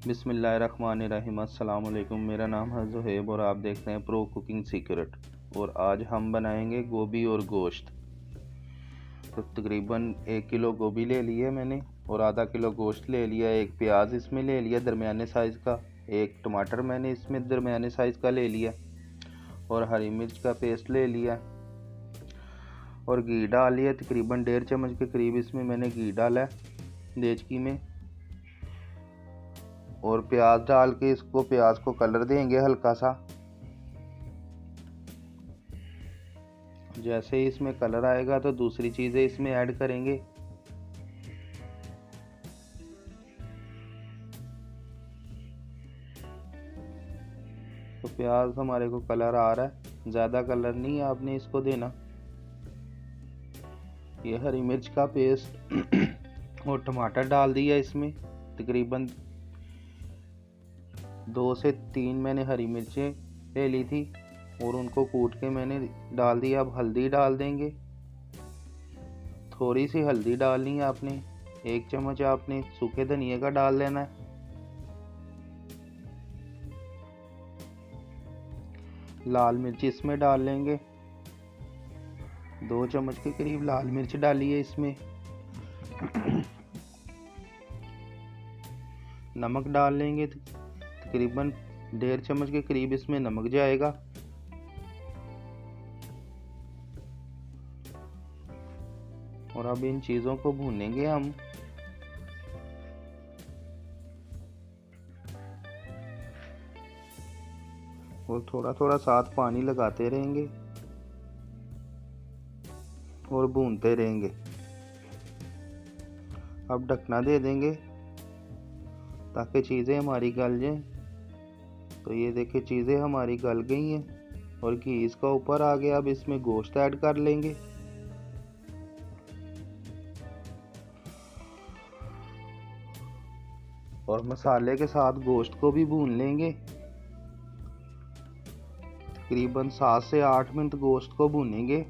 बिस्मिल्लाहिर्रहमानिर्रहीम। अस्सलाम वालेकुम। मेरा नाम है ज़ुहैब और आप देख रहे हैं प्रो कुकिंग सीक्रेट। और आज हम बनाएंगे गोभी और गोश्त। तो तकरीबन 1 किलो गोभी ले लिया मैंने और आधा किलो गोश्त ले लिया। एक प्याज इसमें ले लिया दरमियाने साइज़ का। एक टमाटर मैंने इसमें दरमियाने साइज़ का ले लिया और हरी मिर्च का पेस्ट ले लिया और घी डाल लिया। तकरीबन 1.5 चम्मच के करीब इसमें मैंने घी डाला है देचकी में। और प्याज डाल के इसको प्याज को कलर देंगे हल्का सा। जैसे ही इसमें कलर आएगा तो दूसरी चीज़ें इसमें ऐड करेंगे। तो प्याज हमारे को कलर आ रहा है, ज़्यादा कलर नहीं आपने इसको देना। ये हरी मिर्च का पेस्ट और टमाटर डाल दिया इसमें। तकरीबन 2 से 3 मैंने हरी मिर्चें ले ली थी और उनको कूट के मैंने डाल दिया। अब हल्दी डाल देंगे, थोड़ी सी हल्दी डालनी है आपने। 1 चम्मच आपने सूखे धनिया का डाल लेना है। लाल मिर्च इसमें डाल लेंगे, 2 चम्मच के करीब लाल मिर्च डालिए इसमें। नमक डाल लेंगे, तकरीबन 1.5 चम्मच के करीब इसमें नमक जाएगा। और अब इन चीज़ों को भूनेंगे हम। और थोड़ा थोड़ा साथ पानी लगाते रहेंगे और भूनते रहेंगे। अब ढकना दे देंगे ताकि चीज़ें हमारी गल जाएं। तो ये देखिए चीज़ें हमारी गल गई हैं और घी इसका ऊपर आ गया। अब इसमें गोश्त ऐड कर लेंगे। और मसाले के साथ गोश्त को भी भून लेंगे। तकरीबन 7 से 8 मिनट गोश्त को भूनेंगे।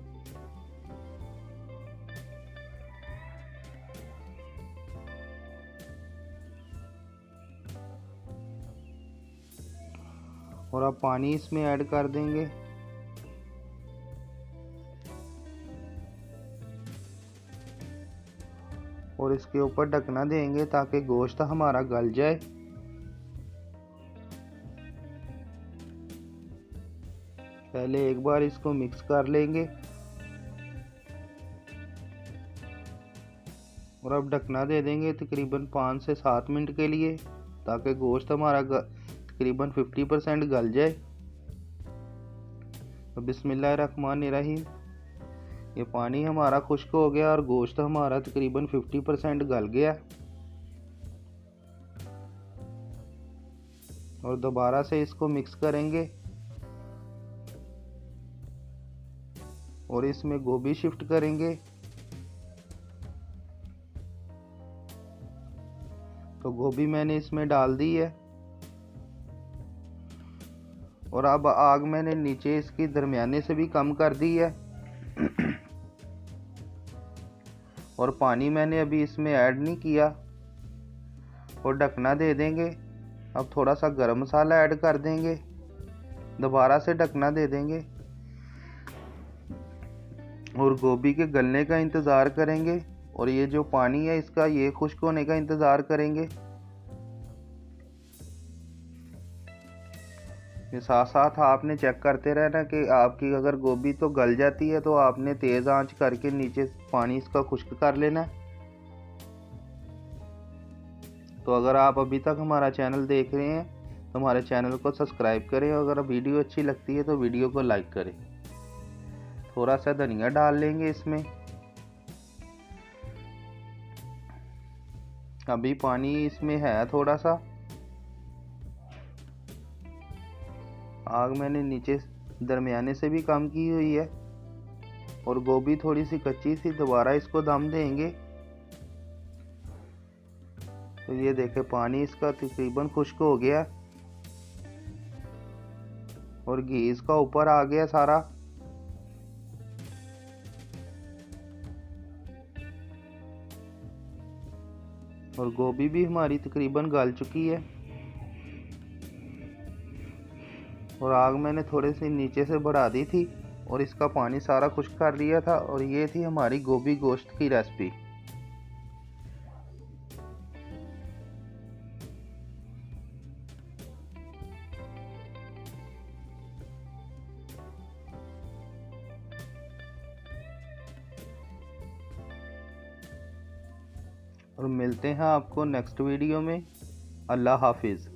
और अब पानी इसमें ऐड कर देंगे। और इसके ऊपर ढकना देंगे ताकि गोश्त हमारा गल जाए। पहले एक बार इसको मिक्स कर लेंगे और अब ढकना दे देंगे तकरीबन 5 से 7 मिनट के लिए ताकि गोश्त हमारा तकरीबन 50% गल जाए। तो बिस्मिल्लाहिर्रहमानिर्रहीम। ये पानी हमारा खुश्क हो गया और गोश्त हमारा तकरीबन 50% गल गया। और दोबारा से इसको मिक्स करेंगे और इसमें गोभी शिफ्ट करेंगे। तो गोभी मैंने इसमें डाल दी है और अब आग मैंने नीचे इसकी दरमियाने से भी कम कर दी है। और पानी मैंने अभी इसमें ऐड नहीं किया और ढकना दे देंगे। अब थोड़ा सा गरम मसाला ऐड कर देंगे, दोबारा से ढकना दे देंगे और गोभी के गलने का इंतज़ार करेंगे। और ये जो पानी है इसका ये खुश्क होने का इंतज़ार करेंगे। ये साथ साथ आपने चेक करते रहना कि आपकी अगर गोभी तो गल जाती है तो आपने तेज़ आंच करके नीचे पानी इसका खुश्क कर लेना है। तो अगर आप अभी तक हमारा चैनल देख रहे हैं तो हमारे चैनल को सब्सक्राइब करें। अगर वीडियो अच्छी लगती है तो वीडियो को लाइक करें। थोड़ा सा धनिया डाल लेंगे इसमें। अभी पानी इसमें है थोड़ा सा। आग मैंने नीचे दरमियाने से भी कम की हुई है और गोभी थोड़ी सी कच्ची थी। दोबारा इसको दम देंगे। तो ये देखें पानी इसका तकरीबन खुश्क हो गया और घी इसका ऊपर आ गया सारा। और गोभी भी हमारी तकरीबन गल चुकी है। और आग मैंने थोड़ी सी नीचे से बढ़ा दी थी और इसका पानी सारा खुश्क कर लिया था। और ये थी हमारी गोभी गोश्त की रेसिपी। और मिलते हैं आपको नेक्स्ट वीडियो में। अल्लाह हाफिज़।